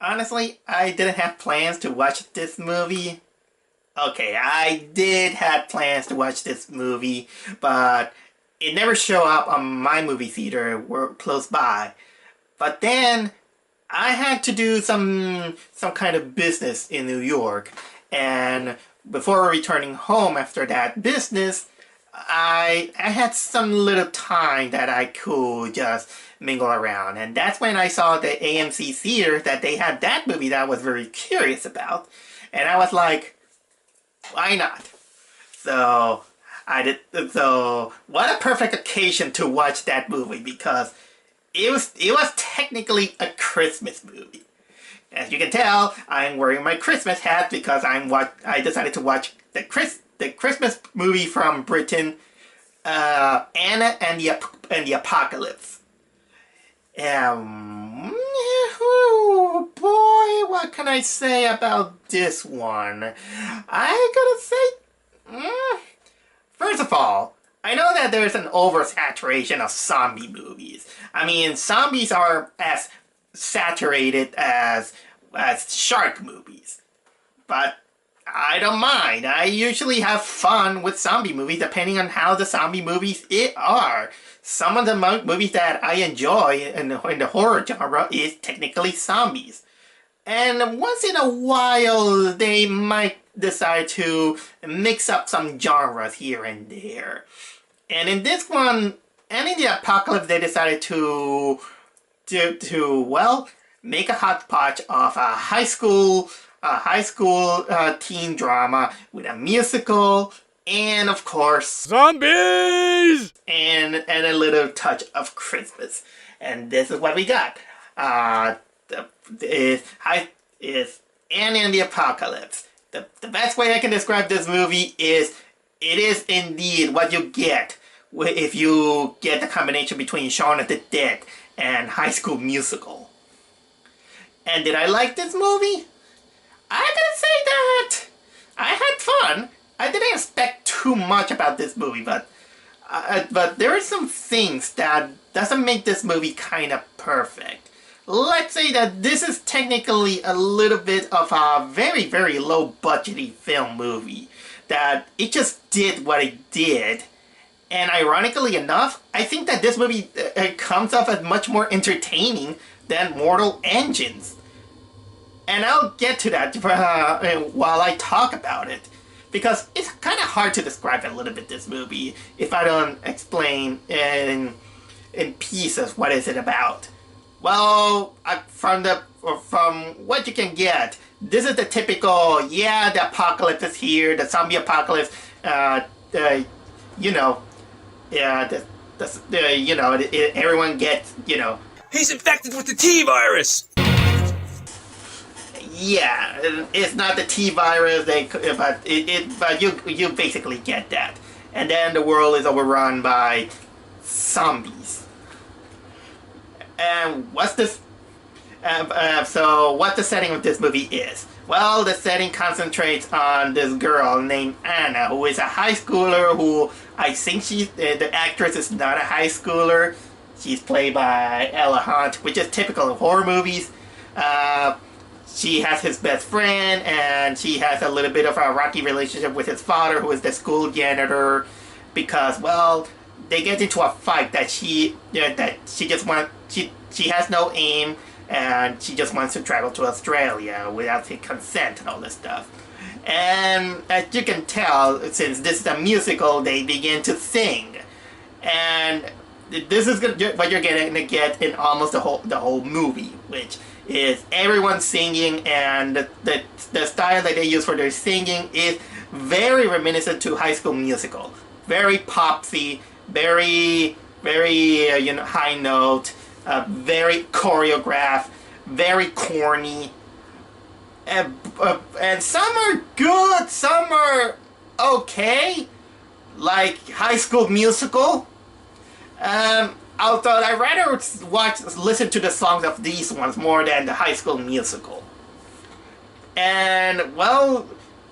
Honestly, I didn't have plans to watch this movie. Okay, I did have plans to watch this movie, but it never showed up on my movie theater close by. But then I had to do some kind of business in New York, and before returning home after that business, I had some little time that I could just mingle around, and that's when I saw the AMC theater that they had that movie that I was very curious about, and I was like, why not? So I did. So what a perfect occasion to watch that movie because it was technically a Christmas movie. As you can tell, I'm wearing my Christmas hat because I decided to watch the Christmas movie from Britain, Anna and the Apocalypse. Oh boy, what can I say about this one? I gotta say, first of all, I know that there's an oversaturation of zombie movies. I mean, zombies are as saturated as shark movies. But I don't mind. I usually have fun with zombie movies depending on how the zombie movies are. Some of the movies that I enjoy in the horror genre is technically zombies. And once in a while, they might decide to mix up some genres here and there. And in this one, and in the Apocalypse, they decided to well, make a hodgepodge of a high school teen drama with a musical and of course Zombies! and a little touch of Christmas. And this is what we got. Is Annie and the Apocalypse. The best way I can describe this movie is it is indeed what you get if you get the combination between Shaun of the Dead and High School Musical. And did I like this movie? I gotta say that I had fun. I didn't expect too much about this movie, but there are some things that doesn't make this movie kind of perfect. Let's say that this is technically a little bit of a very, very low budgety film movie. That it just did what it did. And ironically enough, I think that this movie comes off as much more entertaining than Mortal Engines. And I'll get to that while I talk about it. Because it's kind of hard to describe a little bit this movie if I don't explain in pieces what is it about. Well, from what you can get, this is the typical, yeah, the apocalypse is here, the zombie apocalypse, you know, yeah, everyone gets, He's infected with the T-virus! yeah, it's not the T virus, but you basically get that. And then the world is overrun by zombies. And what's this? So what the setting of this movie is? Well, the setting concentrates on this girl named Anna, who is a high schooler who I think the actress is not a high schooler. She's played by Ella Hunt, which is typical of horror movies. She has his best friend, and she has a little bit of a rocky relationship with his father, who is the school janitor, because, well, they get into a fight that she has no aim, and she just wants to travel to Australia without his consent and all this stuff. And as you can tell, since this is a musical, they begin to sing, and this is what you're going to get in almost the whole movie, which is everyone singing, and the style that they use for their singing is very reminiscent to High School Musical. Very popsy, very high note, very choreographed, very corny, and some are good, some are okay, like High School Musical. Although I'd rather listen to the songs of these ones more than the High School Musical. And, well,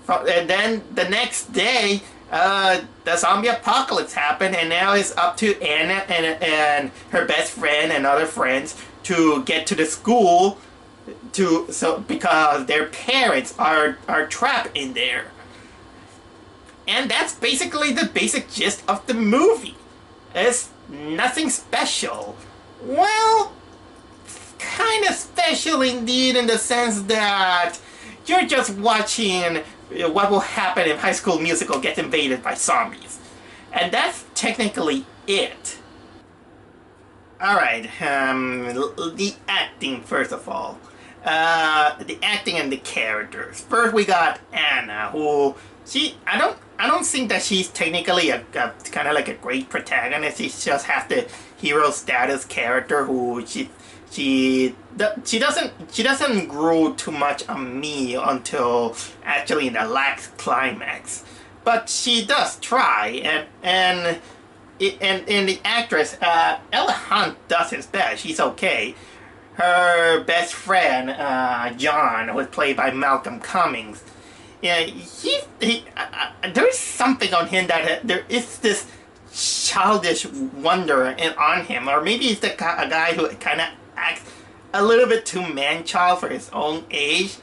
and then the next day, the zombie apocalypse happened, and now it's up to Anna and her best friend and other friends to get to the school because their parents are trapped in there. And that's basically the basic gist of the movie. It's nothing special. Well, kind of special indeed, in the sense that you're just watching what will happen if High School Musical gets invaded by zombies. And that's technically it. Alright, the acting first of all. The acting and the characters. First we got Anna, who I don't think that she's technically a kind of like a great protagonist. She just has the hero status character who she doesn't grow too much on me until actually in the last climax, but she does try, and the actress Ella Hunt does his best. She's okay. Her best friend John was played by Malcolm Cummings. Yeah, there's something on him that there is this childish wonder on him, or maybe it's a guy who kind of acts a little bit too man-child for his own age,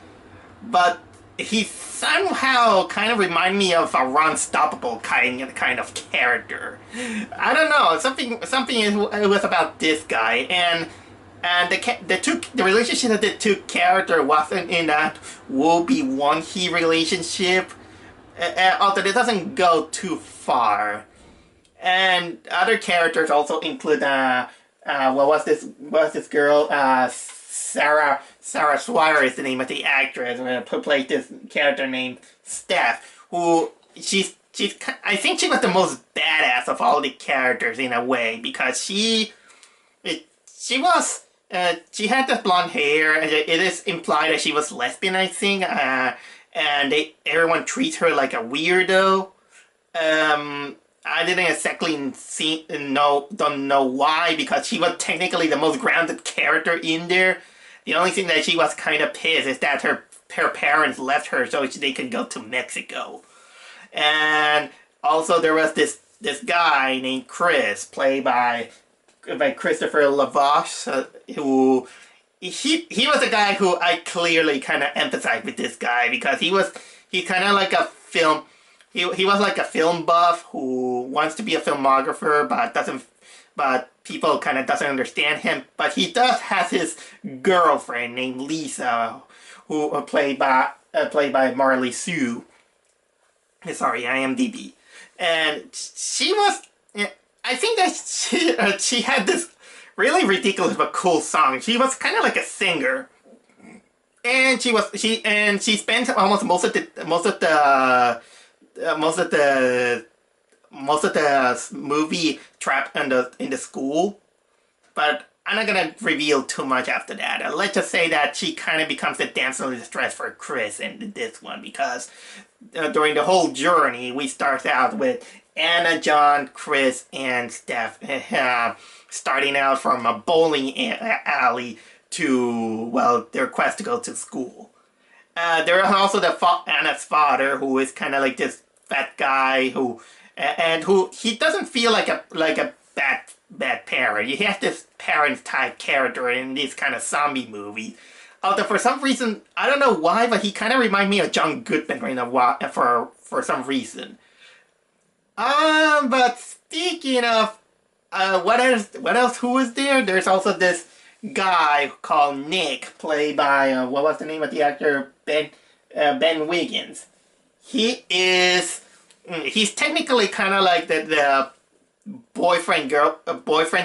but he somehow kind of reminds me of a Ron Stoppable kind of character. I don't know, something it was about this guy, and the relationship of the two characters wasn't in that woe-be one-he relationship, although it doesn't go too far. And other characters also include what was this girl? Sarah Swire is the name of the actress who played this character named Steph. Who I think she was the most badass of all the characters in a way, because she had the blonde hair, and it is implied that she was lesbian, I think. And everyone treats her like a weirdo. I didn't exactly don't know why, because she was technically the most grounded character in there. The only thing that she was kind of pissed is that her parents left her so they could go to Mexico. And also there was this guy named Chris, played by Christopher Lavache, who he was a guy who I clearly kind of empathized with this guy, because he kind of like a film. He was like a film buff who wants to be a filmographer, but people kind of doesn't understand him. But he does have his girlfriend named Lisa, who played by Marley Sue. Sorry, IMDb, and she was. I think that she had this really ridiculous but cool song. She was kind of like a singer, and she spent almost most of the movie trapped in the school, but I'm not gonna reveal too much after that. Let's just say that she kind of becomes a damsel in distress for Chris in this one, because during the whole journey we start out with Anna, John, Chris, and Steph starting out from a bowling alley to, well, their quest to go to school. There is also Anna's father, who is kind of like this fat guy who he doesn't feel like a bad parent. He has this parent type character in these kind of zombie movies. Although for some reason, I don't know why, but he kind of reminds me of John Goodman for some reason. But speaking of what else? Who is there? There's also this guy called Nick, played by what was the name of the actor? Ben Wiggins. He's technically kind of like the boyfriend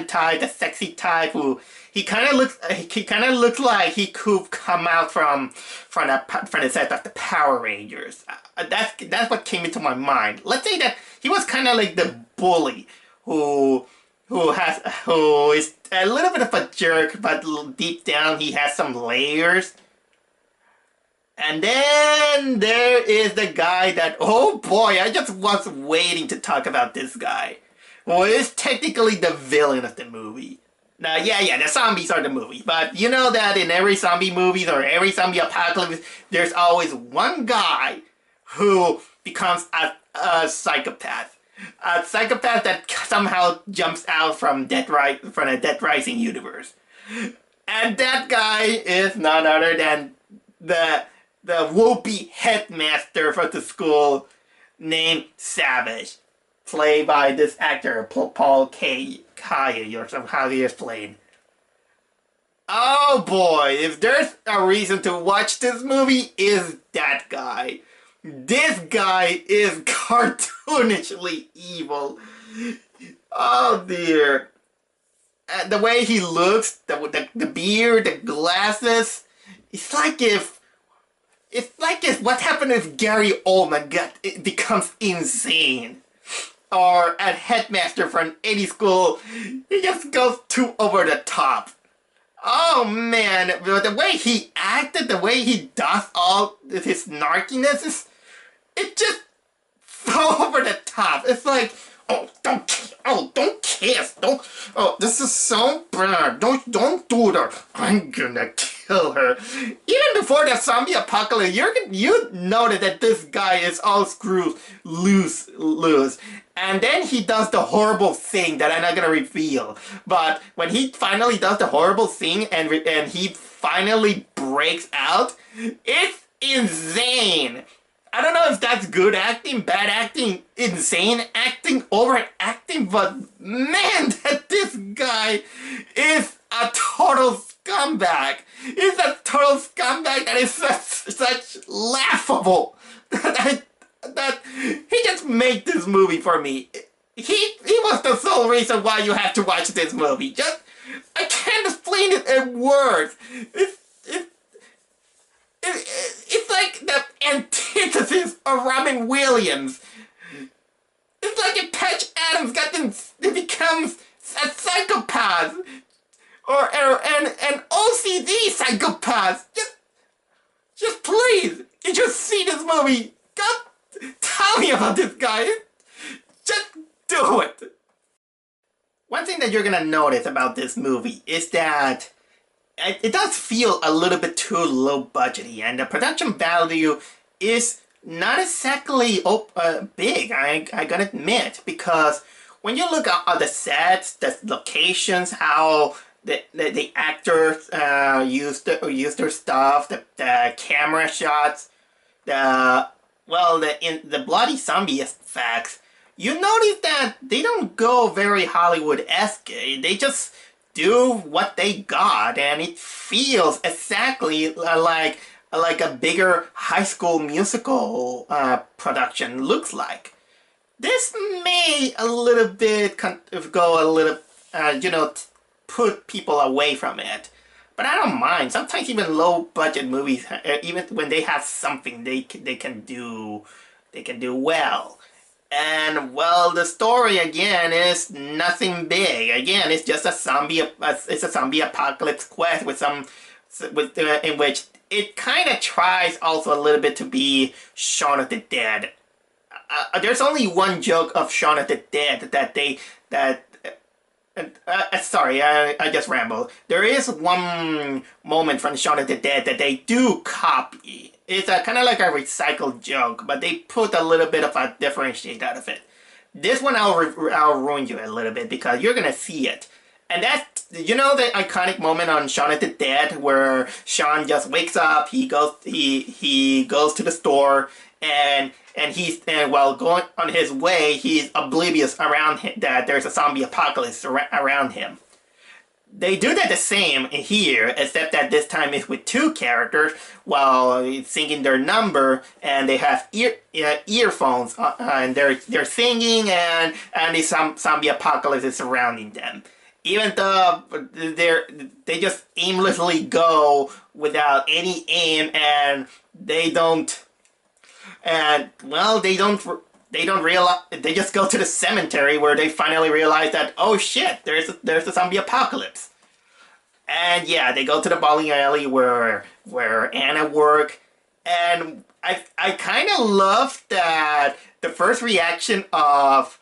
type, the sexy type, who he kind of looks like he could come out from the set of the Power Rangers. That's what came into my mind. Let's say that he was kind of like the bully who is a little bit of a jerk, but deep down he has some layers. And then there is the guy that, oh boy, I just was waiting to talk about this guy, who is technically the villain of the movie. Now, yeah, the zombies are the movie, but you know that in every zombie movie or every zombie apocalypse, there's always one guy who becomes a psychopath. A psychopath that somehow jumps out from the Dead Rising universe. And that guy is none other than the whoopee headmaster for the school named Savage, played by this actor Paul Kaye, or somehow he is played. Oh boy, if there's a reason to watch this movie, is that guy. This guy is cartoonishly evil. Oh dear. The way he looks, the beard, the glasses, it's like if what happened if Gary Oldman it becomes insane. Or a headmaster from any school, he just goes too over the top. Oh man, the way he acted, the way he does all his narkiness, it just so over the top. It's like, don't kiss, oh, this is so bad, don't do that, I'm gonna kill her. Even before the zombie apocalypse, you noted that this guy is all screwed loose. And then he does the horrible thing that I'm not gonna reveal. But when he finally does the horrible thing and he finally breaks out, it's insane. I don't know if that's good acting, bad acting, insane acting, overacting, but man, that this guy is a total scumbag. He's a total scumbag that is such laughable that he just made this movie for me. He was the sole reason why you have to watch this movie. I can't explain it in words. It's like the antithesis of Robin Williams. It's like if Patch Adams becomes a psychopath or an OCD psychopath. Just please, you just see this movie. God, tell me about this guy. Just do it. One thing that you're gonna notice about this movie is that it does feel a little bit too low budgety, and the production value is not exactly big, I gotta admit, because when you look at the sets, the locations, how the actors use their stuff, the camera shots, the bloody zombie effects, you notice that they don't go very Hollywood-esque. They just do what they got, and it feels exactly like a bigger High School Musical production looks like. This may a little bit go a little, put people away from it, but I don't mind. Sometimes even low-budget movies, even when they have something they can do well. And well, the story again is nothing big. Again, it's just a zombie apocalypse quest in which it kind of tries also a little bit to be Shaun of the Dead. There's only one joke of Shaun of the Dead sorry, I just rambled. There is one moment from Shaun of the Dead that they do copy. It's kind of like a recycled joke, but they put a little bit of a differentiate out of it. This one I'll ruin you a little bit because you're gonna see it. And that's, the iconic moment on Shaun of the Dead where Shaun just wakes up, he goes to the store, and while going on his way, he's oblivious around him that there's a zombie apocalypse around him. They do that the same here, except that this time it's with two characters while singing their number, and they have earphones, and they're singing, and the zombie apocalypse is surrounding them. Even though they just aimlessly go without any aim, and they don't realize, they just go to the cemetery where they finally realize that, oh shit, there's a zombie apocalypse. And yeah, they go to the bowling alley where Anna works, and I kind of love that the first reaction of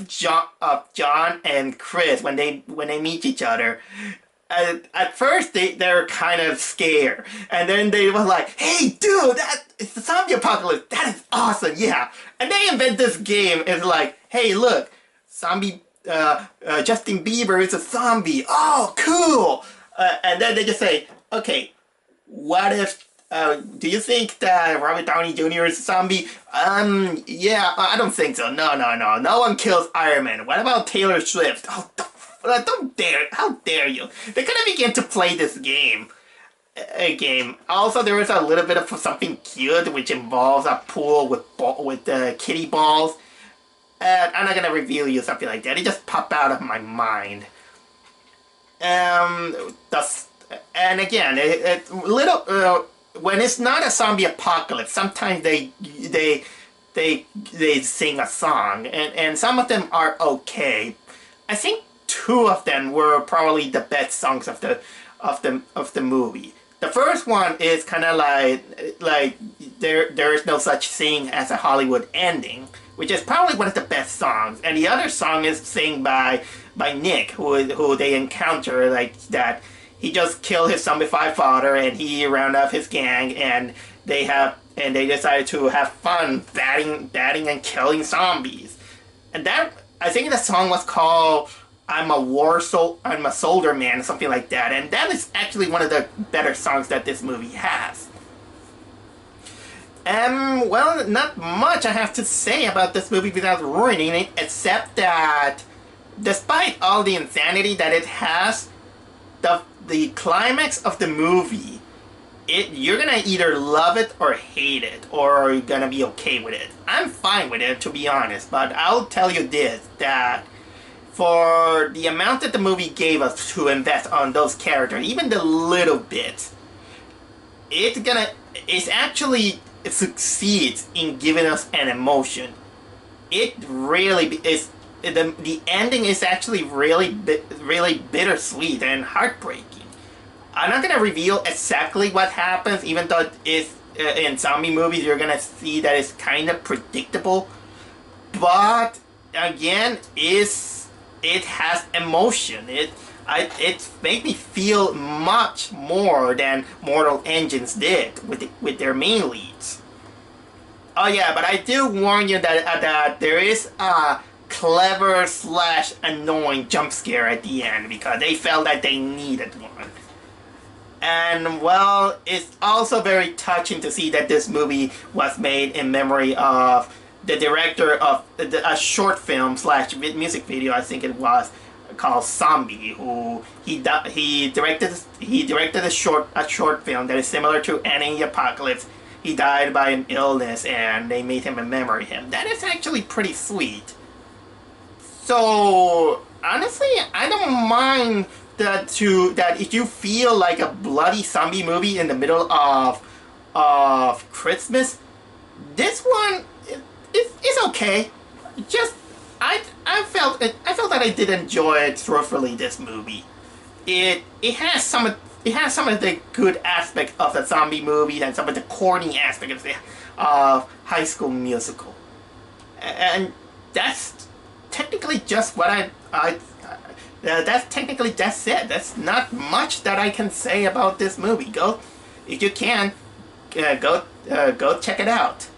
John and Chris when they meet each other. At first they're kind of scared, and then they were like, "Hey, dude, it's the zombie apocalypse. That is awesome, yeah." And they invent this game. It's like, "Hey, look, zombie Justin Bieber is a zombie. Oh, cool. And then they just say, okay, what if, do you think that Robert Downey Jr. is a zombie? Yeah, I don't think so. No, no, no. No one kills Iron Man. What about Taylor Swift? Oh, don't dare. How dare you? They're gonna begin to play this game. Also, there is a little bit of something cute, which involves a pool with kitty balls. I'm not gonna reveal you something like that. It just popped out of my mind. And again, when it's not a zombie apocalypse, sometimes they sing a song, and some of them are okay. I think two of them were probably the best songs of the movie. The first one is kind of like there is no such thing as a Hollywood ending, which is probably one of the best songs. And the other song is sung by Nick, who they encounter like that. He just killed his zombified father, and he rounded up his gang, and they decided to have fun batting and killing zombies. And that, I think the song was called I'm a Soldier Man, something like that. And that is actually one of the better songs that this movie has. Well, not much I have to say about this movie without ruining it, except that despite all the insanity that it has, the climax of the movie, you're gonna either love it or hate it, or you're gonna be okay with it. I'm fine with it, to be honest, but I'll tell you this, that for the amount that the movie gave us to invest on those characters, even the little bit, it actually succeeds in giving us an emotion. It really is. The ending is actually really bittersweet and heartbreaking. I'm not gonna reveal exactly what happens, even though it's in zombie movies you're gonna see that it's kind of predictable. But again, it has emotion. It made me feel much more than Mortal Engines did with their main leads. Oh yeah, but I do warn you that there is a clever / annoying jump scare at the end, because they felt that they needed one. And well, it's also very touching to see that this movie was made in memory of the director of a short film / music video, I think it was, called Zombie, who he directed a short film that is similar to Ending the Apocalypse. He died by an illness, and they made him memory him. That is actually pretty sweet. So honestly, I don't mind that if you feel like a bloody zombie movie in the middle of Christmas, this one is okay. Just I felt that I did enjoy it thoroughly. This movie, it has some of the good aspects of the zombie movie and some of the corny aspects of High School Musical, and that's technically just what that's it. That's not much that I can say about this movie. If you can, go check it out.